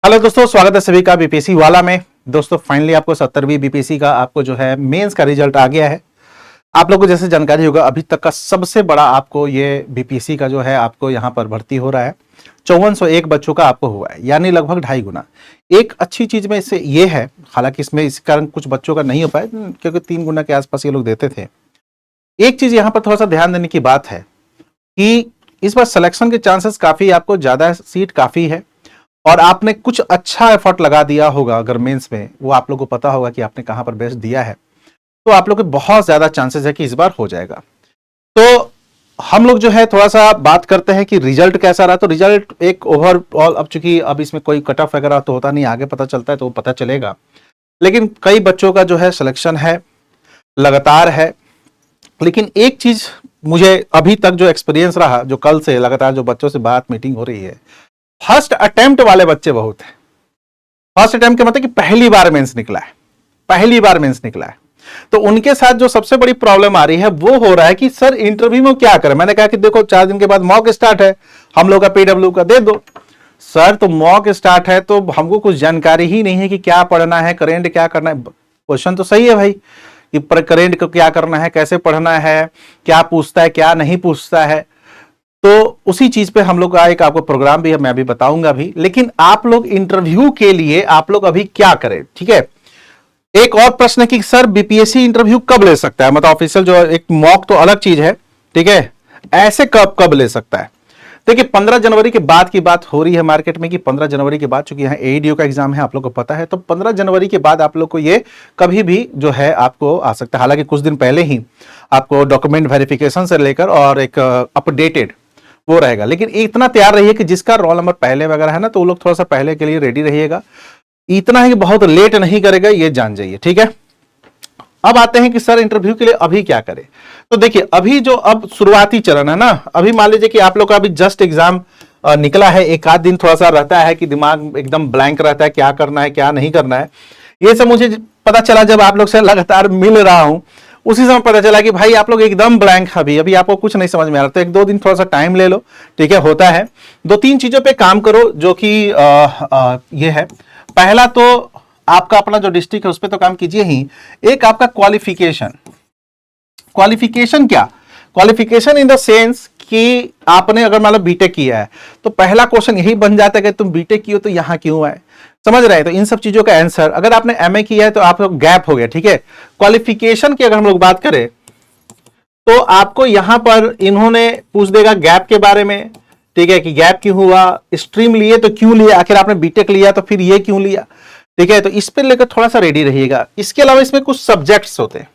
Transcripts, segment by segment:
Hello दोस्तों, स्वागत है सभी का बीपीएससी वाला में। दोस्तों फाइनली आपको 70वीं बीपीएससी का आपको जो है मेंस का रिजल्ट आ गया है। आप लोगों को जैसे जानकारी होगा, अभी तक का सबसे बड़ा आपको ये बीपीएससी का जो है आपको यहाँ पर भर्ती हो रहा है। 5401 बच्चों का आपको हुआ है, यानी लगभग 2.5 गुना। एक अच्छी चीज में इससे ये है, हालांकि इसमें इस कारण कुछ बच्चों का नहीं हो पाया क्योंकि 3 गुना के आसपास ये लोग देते थे। एक चीज यहाँ पर थोड़ा सा ध्यान देने की बात है कि इस बार सिलेक्शन के चांसेस काफी आपको ज्यादा है, सीट काफी है और आपने कुछ अच्छा एफर्ट लगा दिया होगा। अगर मेंस में वो आप लोग को पता होगा कि आपने कहां पर बेस्ट दिया है, तो आप लोग के बहुत ज्यादा चांसेस है कि इस बार हो जाएगा। तो हम लोग जो है थोड़ा सा बात करते हैं कि रिजल्ट कैसा रहा। तो रिजल्ट एक ओवरऑल, अब चूंकि अब इसमें कोई कट ऑफ वगैरह तो होता नहीं, आगे पता चलता है तो वो पता चलेगा। लेकिन कई बच्चों का जो है सिलेक्शन है, लगातार है। लेकिन एक चीज मुझे अभी तक जो एक्सपीरियंस रहा, जो कल से लगातार जो बच्चों से बात मीटिंग हो रही है, फर्स्ट अटेम्प्ट वाले बच्चे बहुत हैं। फर्स्ट अटेम्प्ट का मतलब कि पहली बार मेंस निकला है, पहली बार मेंस निकला है। तो उनके साथ जो सबसे बड़ी प्रॉब्लम आ रही है वो हो रहा है कि सर इंटरव्यू में क्या करें। मैंने कहा कि देखो 4 दिन के बाद मॉक स्टार्ट है, हम लोग का पीडब्ल्यू का दे दो। सर तो मॉक स्टार्ट है तो हमको कुछ जानकारी ही नहीं है कि क्या पढ़ना है, करेंट क्या करना है। क्वेश्चन तो सही है भाई कि करेंट को क्या करना है, कैसे पढ़ना है, क्या पूछता है क्या नहीं पूछता है। तो उसी चीज पे हम लोग का एक आपको प्रोग्राम भी है, मैं अभी बताऊंगा भी। लेकिन आप लोग इंटरव्यू के लिए आप लोग अभी क्या करें, ठीक है। एक और प्रश्न है कि सर बीपीएससी इंटरव्यू कब ले सकता है, मतलब ऑफिशियल जो एक मॉक तो अलग चीज है, ठीक है, ऐसे कब कब ले सकता है। देखिए 15 जनवरी के बाद की बात हो रही है मार्केट में कि 15 जनवरी के बाद, चूंकि यहाँ एईडीओ का एग्जाम है आप लोग को पता है, तो 15 जनवरी के बाद आप लोग को ये कभी भी जो है आपको आ सकता है। हालांकि कुछ दिन पहले ही आपको डॉक्यूमेंट वेरिफिकेशन से लेकर और एक अपडेटेड वो रहेगा। लेकिन इतना तैयार रहिए कि जिसका रोल नंबर पहले वगैरह है ना, तो वो लोग थोड़ा सा पहले के लिए रेडी रहिएगा। इतना है कि बहुत लेट नहीं करेगा, ये जान जाइए, ठीक है। अब आते हैं कि सर इंटरव्यू के लिए अभी क्या करें। तो देखिए अभी जो अब शुरुआती चरण है ना, अभी मान लीजिए कि आप लोग का अभी जस्ट एग्जाम निकला है, एक आध दिन थोड़ा सा रहता है कि दिमाग एकदम ब्लैंक रहता है, क्या करना है क्या नहीं करना है। ये सब मुझे पता चला जब आप लोग से लगातार मिल रहा हूं, उसी समय पता चला कि भाई आप लोग एकदम ब्लैंक, अभी आपको कुछ नहीं समझ में आ रहा। तो 1-2 दिन थोड़ा सा टाइम ले लो, ठीक है, होता है। 2-3 चीजों पे काम करो जो कि ये है। पहला तो आपका अपना जो डिस्ट्रिक्ट है उस पर तो काम कीजिए ही। एक आपका क्वालिफिकेशन, क्वालिफिकेशन क्या, क्वालिफिकेशन इन द सेंस कि आपने अगर मान लो बीटेक किया है तो पहला क्वेश्चन यही बन जाता है कि तुम बीटेक किए तो यहां क्यों आए, समझ रहे हैं। तो इन सब चीजों का आंसर, अगर आपने एमए किया है तो आप गैप हो गया, ठीक है। क्वालिफिकेशन की अगर हम लोग बात करें तो आपको यहां पर इन्होंने पूछ देगा गैप के बारे में, ठीक है, कि गैप क्यों हुआ, स्ट्रीम लिए तो क्यों लिया, आखिर आपने बीटेक लिया तो फिर ये क्यों लिया, ठीक है। तो इस पर लेकर थोड़ा सा रेडी रहिएगा। इसके अलावा इसमें कुछ सब्जेक्ट्स होते हैं।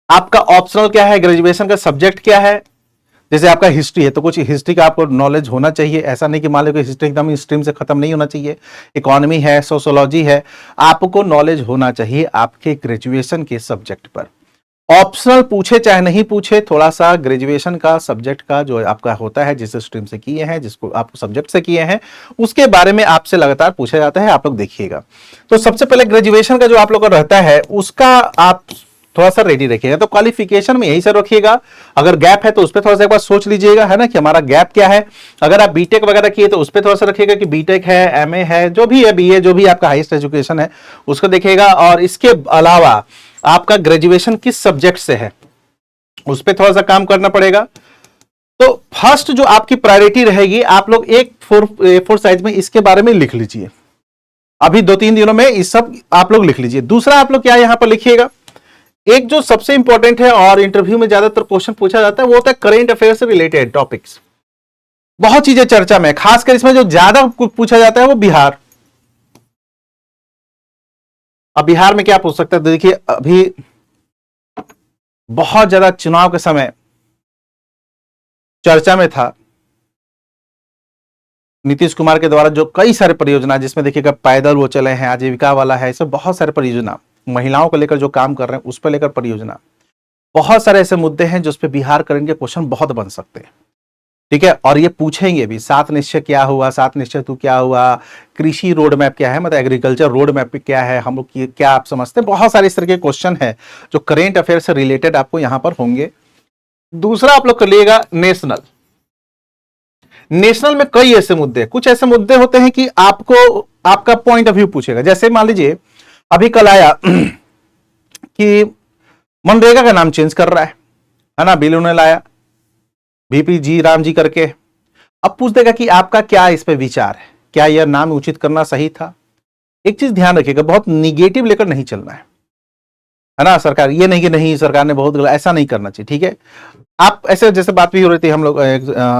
आपका ऑप्शनल क्या है, ग्रेजुएशन का सब्जेक्ट क्या है। जैसे आपका हिस्ट्री है तो कुछ हिस्ट्री का आपको नॉलेज होना चाहिए, ऐसा नहीं कि मान लो कि हिस्ट्री एकदम स्ट्रीम से खत्म नहीं होना चाहिए। इकोनॉमी है, सोशियोलॉजी है, आपको नॉलेज होना चाहिए आपके ग्रेजुएशन के सब्जेक्ट पर। ऑप्शनल पूछे चाहे नहीं पूछे, थोड़ा सा ग्रेजुएशन का सब्जेक्ट का जो आपका होता है, जिस स्ट्रीम से किए हैं, जिसको आप सब्जेक्ट से किए हैं, उसके बारे में आपसे लगातार पूछा जाता है, आप लोग देखिएगा। तो सबसे पहले ग्रेजुएशन का जो आप लोग का रहता है उसका आप थोड़ा सा रेडी रखिएगा। तो क्वालिफिकेशन में यही सर रखिएगा। अगर गैप है तो उस पर थोड़ा सा एक बार सोच लीजिएगा, है ना, कि हमारा गैप क्या है। अगर आप बीटेक वगैरह किए तो उस पर थोड़ा सा रखिएगा कि बीटेक है, एमए है, जो भी है, बीए, जो भी आपका हाईएस्ट एजुकेशन है उसको देखिएगा। और इसके अलावा आपका ग्रेजुएशन किस सब्जेक्ट से है उस पर थोड़ा सा काम करना पड़ेगा। तो फर्स्ट जो आपकी प्रायोरिटी रहेगी, आप लोग एक 4 साइज में इसके बारे में लिख लीजिए। अभी 2-3 दिनों में इस सब आप लोग लिख लीजिए। दूसरा आप लोग क्या यहां पर लिखिएगा, एक जो सबसे इंपॉर्टेंट है और इंटरव्यू में ज्यादातर क्वेश्चन पूछा जाता है वो होता है करेंट अफेयर से रिलेटेड टॉपिक्स। बहुत चीजें चर्चा में, खासकर इसमें जो ज्यादा पूछा जाता है वो बिहार। अब बिहार में क्या पूछ सकते हैं, देखिए अभी बहुत ज्यादा चुनाव के समय चर्चा में था नीतीश कुमार के द्वारा जो कई सारे परियोजना, जिसमें देखिएगा पैदल वो चले हैं, आजीविका वाला है, ऐसे बहुत सारे परियोजना, महिलाओं को लेकर जो काम कर रहे हैं उस पर लेकर परियोजना, बहुत सारे ऐसे मुद्दे हैं जिस पे बिहार करंट के क्वेश्चन बहुत बन सकते हैं, ठीक है। और ये पूछेंगे भी, 7 निश्चय क्या हुआ, 7 निश्चय तू क्या हुआ, कृषि रोड मैप क्या है, मतलब एग्रीकल्चर रोड मैप क्या है, हम लोग क्या आप समझते हैं। बहुत सारे इस तरह के क्वेश्चन है जो करेंट अफेयर से रिलेटेड आपको यहां पर होंगे। दूसरा आप लोग कर लिएगा नेशनल। नेशनल में कई ऐसे मुद्दे, कुछ ऐसे मुद्दे होते हैं कि आपको आपका पॉइंट ऑफ व्यू पूछेगा। जैसे मान लीजिए अभी कल आया कि मनरेगा का नाम चेंज कर रहा है ना, बिल उन्होंने लाया VP जी राम जी करके। अब पूछ देगा कि आपका क्या इस पे विचार है, क्या यह नाम उचित करना सही था। एक चीज ध्यान रखिएगा, बहुत निगेटिव लेकर नहीं चलना है ना। सरकार ये नहीं कि नहीं सरकार ने बहुत गलत, ऐसा नहीं करना चाहिए, ठीक है। आप ऐसे जैसे बात भी हो रही थी हम लोग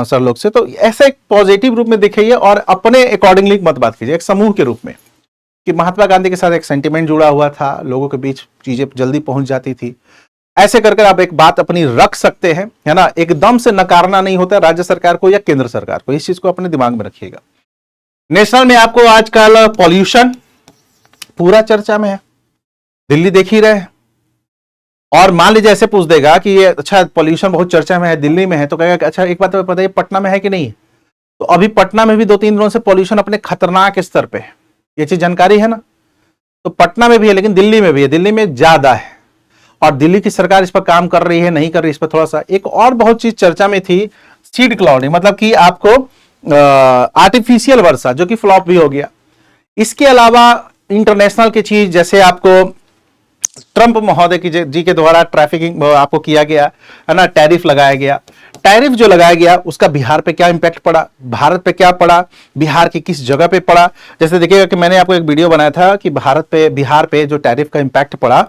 सर लोग से, तो ऐसे एक पॉजिटिव रूप में देखिए और अपने अकॉर्डिंगली मत बात कीजिए, एक समूह के रूप में कि महात्मा गांधी के साथ एक सेंटिमेंट जुड़ा हुआ था, लोगों के बीच चीजें जल्दी पहुंच जाती थी। ऐसे करके आप एक बात अपनी रख सकते हैं, है ना। एकदम से नकारना नहीं होता राज्य सरकार को या केंद्र सरकार को, इस चीज को अपने दिमाग में रखिएगा। नेशनल में आपको आजकल पॉल्यूशन पूरा चर्चा में है, दिल्ली देख ही रहे हैं। और मान लीजिए ऐसे पूछ देगा कि ये अच्छा पॉल्यूशन बहुत चर्चा में है, दिल्ली में है, तो कहेगा अच्छा एक बात पता है पटना में है कि नहीं है। तो अभी पटना में भी 2-3 दिनों से पॉल्यूशन अपने खतरनाक स्तर पे है, ये चीज जानकारी है ना। तो पटना में भी है लेकिन दिल्ली में भी है, दिल्ली में ज्यादा है और दिल्ली की सरकार इस पर काम कर रही है नहीं कर रही, इस पर थोड़ा सा। एक और बहुत चीज चर्चा में थी, सीड क्लाउडिंग, मतलब कि आपको आर्टिफिशियल वर्षा, जो कि फ्लॉप भी हो गया। इसके अलावा इंटरनेशनल की चीज, जैसे आपको ट्रंप महोदय की जी के द्वारा ट्रैफिकिंग आपको किया गया है ना, टैरिफ लगाया गया। टैरिफ जो लगाया गया उसका बिहार पे क्या इंपैक्ट पड़ा, भारत पे क्या पड़ा, बिहार की किस जगह पे पड़ा। जैसे देखिएगा कि मैंने आपको एक वीडियो बनाया था कि बिहार पे जो टैरिफ का इंपैक्ट पड़ा,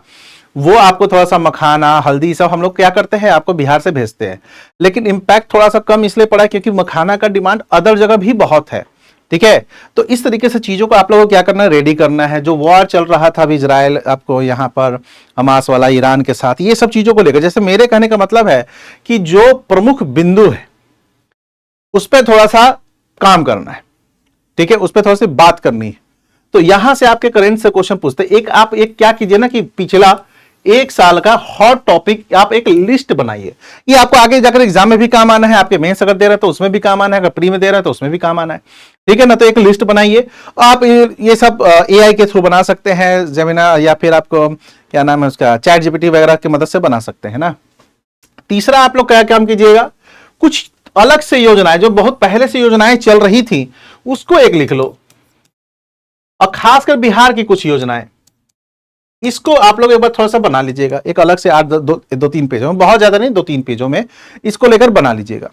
वो आपको थोड़ा सा मखाना हल्दी सब हम लोग क्या करते हैं आपको बिहार से भेजते हैं, लेकिन इंपैक्ट थोड़ा सा कम इसलिए पड़ा क्योंकि मखाना का डिमांड अदर जगह भी बहुत है, ठीक है। तो इस तरीके से चीजों को आप लोगों को क्या करना है, रेडी करना है। जो वॉर चल रहा था अभी इजराइल आपको यहाँ पर हमास वाला ईरान के साथ, ये सब चीजों को लेकर, जैसे मेरे कहने का मतलब है कि जो प्रमुख बिंदु है उस पर थोड़ा सा काम करना है, ठीक है, उस पर थोड़ी सी बात करनी है। तो यहां से आपके करेंट से क्वेश्चन पूछते, आप एक क्या कीजिए ना कि पिछला 1 साल का हॉट टॉपिक आप एक लिस्ट बनाइए। ये आपको आगे जाकर एग्जाम में भी काम आना है, आपके मेंस अगर दे रहे हैं तो उसमें भी काम आना है, अगर प्री में दे रहे हैं तो उसमें भी काम आना है, ठीक है ना। तो एक लिस्ट बनाइए। आप ये सब AI के थ्रू बना सकते हैं, जेमिना, या फिर आपको क्या नाम है उसका, चैट GPT वगैरह की मदद से बना सकते हैं ना। तीसरा आप लोग क्या काम कीजिएगा, कुछ अलग से योजनाएं, जो बहुत पहले से योजनाएं चल रही थी उसको एक लिख लो, और खासकर बिहार की कुछ योजनाएं, इसको आप लोग एक बार थोड़ा सा बना लीजिएगा, एक अलग से 2-3 पेजों में, बहुत ज्यादा नहीं 2-3 पेजों में इसको लेकर बना लीजिएगा।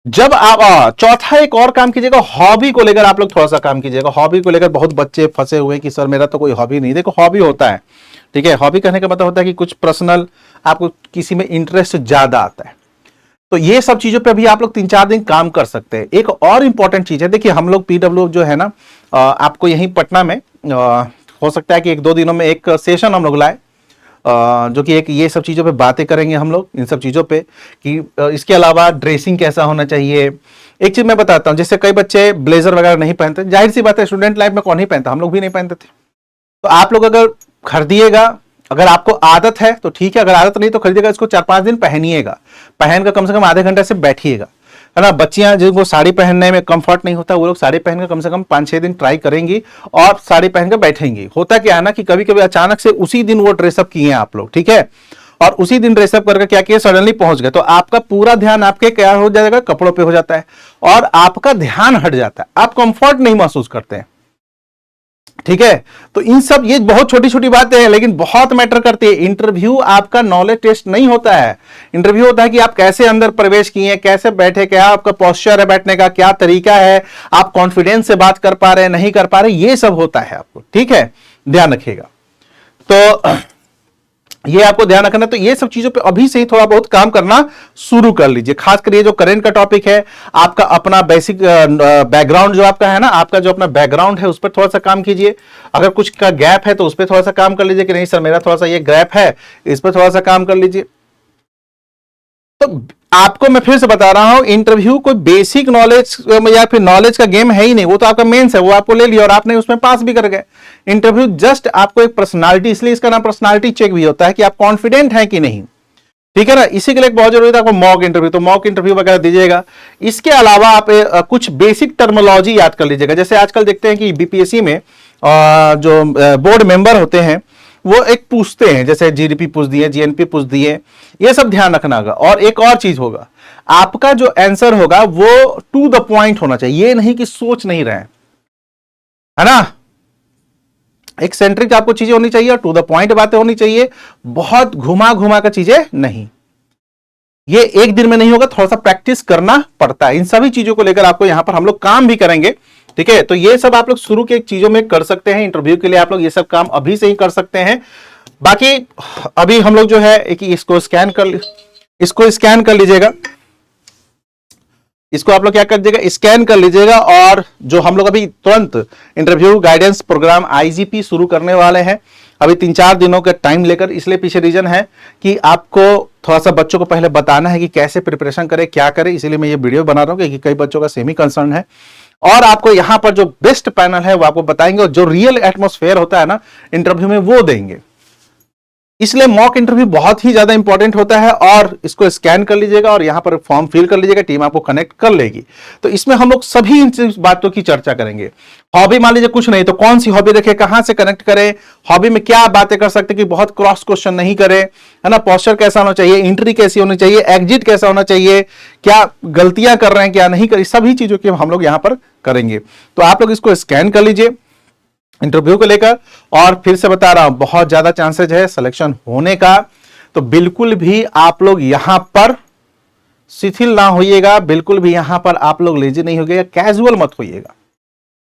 जब आप चौथा एक और काम कीजिएगा, हॉबी को लेकर आप लोग थोड़ा सा काम कीजिएगा। हॉबी को लेकर बहुत बच्चे फंसे हुए कि सर मेरा तो कोई हॉबी नहीं। देखो हॉबी होता है, ठीक है, हॉबी कहने का मतलब होता है कि कुछ पर्सनल आपको किसी में इंटरेस्ट ज्यादा आता है। तो ये सब चीजों पे भी आप लोग 3-4 दिन काम कर सकते हैं। एक और इंपॉर्टेंट चीज है, देखिए हम लोग PW जो है ना, आपको यहीं पटना में हो सकता है कि 1-2 दिनों में एक सेशन हम लोग लाए, जो कि एक ये सब चीज़ों पे बातें करेंगे हम लोग, इन सब चीज़ों पे कि इसके अलावा ड्रेसिंग कैसा होना चाहिए। एक चीज़ मैं बताता हूँ, जैसे कई बच्चे ब्लेजर वगैरह नहीं पहनते, जाहिर सी बात है स्टूडेंट लाइफ में कौन नहीं पहनता, हम लोग भी नहीं पहनते थे। तो आप लोग अगर खरीदिएगा, अगर आपको आदत है तो ठीक है, अगर आदत नहीं तो खरीदिएगा, इसको 4-5 दिन पहनिएगा, पहन कर कम से कम आधे घंटे से बैठिएगा, है ना। बच्चियां जिनको साड़ी पहनने में कंफर्ट नहीं होता, वो लोग साड़ी पहनकर कम से कम 5-6 दिन ट्राई करेंगी और साड़ी पहनकर बैठेंगी। होता क्या है ना कि कभी कभी अचानक से उसी दिन वो ड्रेसअप किए आप लोग, ठीक है, और उसी दिन ड्रेसअप करके क्या किया, सडनली पहुंच गए, तो आपका पूरा ध्यान आपके क्या हो जाएगा, कपड़ों पे हो जाता है और आपका ध्यान हट जाता है, आप कंफर्ट नहीं महसूस करते हैं, ठीक है। तो इन सब ये बहुत छोटी छोटी बातें हैं लेकिन बहुत मैटर करती है। इंटरव्यू आपका नॉलेज टेस्ट नहीं होता है, इंटरव्यू होता है कि आप कैसे अंदर प्रवेश किए, कैसे बैठे, क्या आपका पोस्चर है बैठने का, क्या तरीका है, आप कॉन्फिडेंस से बात कर पा रहे हैं नहीं कर पा रहे, ये सब होता है आपको, ठीक है, ध्यान रखिएगा। तो ये आपको ध्यान रखना। तो ये सब चीजों पे अभी से ही थोड़ा बहुत काम करना शुरू कर लीजिए। खासकर ये जो करंट का टॉपिक है, आपका अपना बेसिक बैकग्राउंड जो आपका है ना, आपका जो अपना बैकग्राउंड है उस पर थोड़ा सा काम कीजिए। अगर कुछ का गैप है तो उस पर थोड़ा सा काम कर लीजिए कि नहीं सर मेरा थोड़ा सा ये गैप है, इस पर थोड़ा सा काम कर लीजिए। तो आपको मैं फिर से बता रहा हूं, इंटरव्यू कोई बेसिक नॉलेज या फिर नॉलेज का गेम है ही नहीं, वो तो आपका मेंस है, वो आपको ले लिया और आपने उसमें पास भी कर गए। इंटरव्यू जस्ट आपको एक पर्सनालिटी, इसलिए इसका नाम पर्सनालिटी चेक भी होता है कि आप कॉन्फिडेंट हैं कि नहीं, ठीक है ना। इसी के लिए बहुत जरूरी है आपको मॉक इंटरव्यू, तो मॉक इंटरव्यू वगैरह दीजिएगा। इसके अलावा आप कुछ बेसिक टर्मिनोलॉजी याद कर लीजिएगा। जैसे आजकल देखते हैं कि BPSC में जो बोर्ड मेंबर होते हैं वो एक पूछते हैं, जैसे GDP पूछ दिए, GNP पूछ दिए, ये सब ध्यान रखना होगा। और एक और चीज होगा, आपका जो आंसर होगा वो टू द पॉइंट होना चाहिए, ये नहीं कि सोच नहीं रहे, है ना। एक सेंट्रिक आपको चीजें होनी चाहिए और टू द पॉइंट बातें होनी चाहिए, बहुत घुमा घुमा कर चीजें नहीं। ये एक दिन में नहीं होगा, थोड़ा सा प्रैक्टिस करना पड़ता है। इन सभी चीजों को लेकर आपको यहां पर हम लोग काम भी करेंगे, ठीक है। तो ये सब आप लोग शुरू के चीजों में कर सकते हैं, इंटरव्यू के लिए आप लोग ये सब काम अभी से ही कर सकते हैं। बाकी अभी हम लोग जो है एक इसको स्कैन कर लीजिएगा, इसको आप लोग क्या कर दीजिएगा, स्कैन कर लीजिएगा। और जो हम लोग अभी तुरंत इंटरव्यू गाइडेंस प्रोग्राम आईजीपी शुरू करने वाले हैं, अभी 3-4 दिनों का टाइम लेकर। इसलिए पीछे रीजन है कि आपको थोड़ा सा बच्चों को पहले बताना है कि कैसे प्रिपरेशन करें, क्या करें, इसीलिए मैं ये वीडियो बना रहा हूं कि कई बच्चों का सेमी कंसर्न है। और आपको यहां पर जो बेस्ट पैनल है वो आपको बताएंगे, और जो रियल एटमॉस्फेयर होता है ना इंटरव्यू में वो देंगे। इसलिए मॉक इंटरव्यू बहुत ही ज्यादा इंपॉर्टेंट होता है। और इसको स्कैन कर लीजिएगा और यहां पर फॉर्म फिल कर लीजिएगा, टीम आपको कनेक्ट कर लेगी। तो इसमें हम लोग सभी इन बातों की चर्चा करेंगे। हॉबी मान लीजिए कुछ नहीं तो कौन सी हॉबी रखे, कहां से कनेक्ट करें, हॉबी में क्या बातें कर सकते कि बहुत क्रॉस क्वेश्चन नहीं करें, है ना। पोस्चर कैसा होना चाहिए, एंट्री कैसी होनी चाहिए, एग्जिट कैसा होना चाहिए, क्या गलतियां कर रहे हैं क्या नहीं करी, सभी चीजों की हम लोग यहां पर करेंगे। तो आप लोग इसको स्कैन कर लीजिए इंटरव्यू को लेकर। और फिर से बता रहा हूं बहुत ज्यादा चांसेस है सिलेक्शन होने का, तो बिल्कुल भी आप लोग यहां पर शिथिल ना होइएगा, बिल्कुल भी यहां पर आप लोग लेजी नहीं होइएगा, कैजुअल मत होइएगा,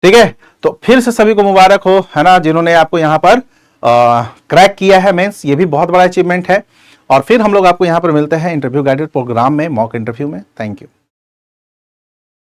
ठीक है। तो फिर से सभी को मुबारक हो, है ना, जिन्होंने आपको यहां पर क्रैक किया है मेंस, ये भी बहुत बड़ा अचीवमेंट है। और फिर हम लोग आपको यहां पर मिलते हैं इंटरव्यू गाइडेड प्रोग्राम में, मॉक इंटरव्यू में। Thank you.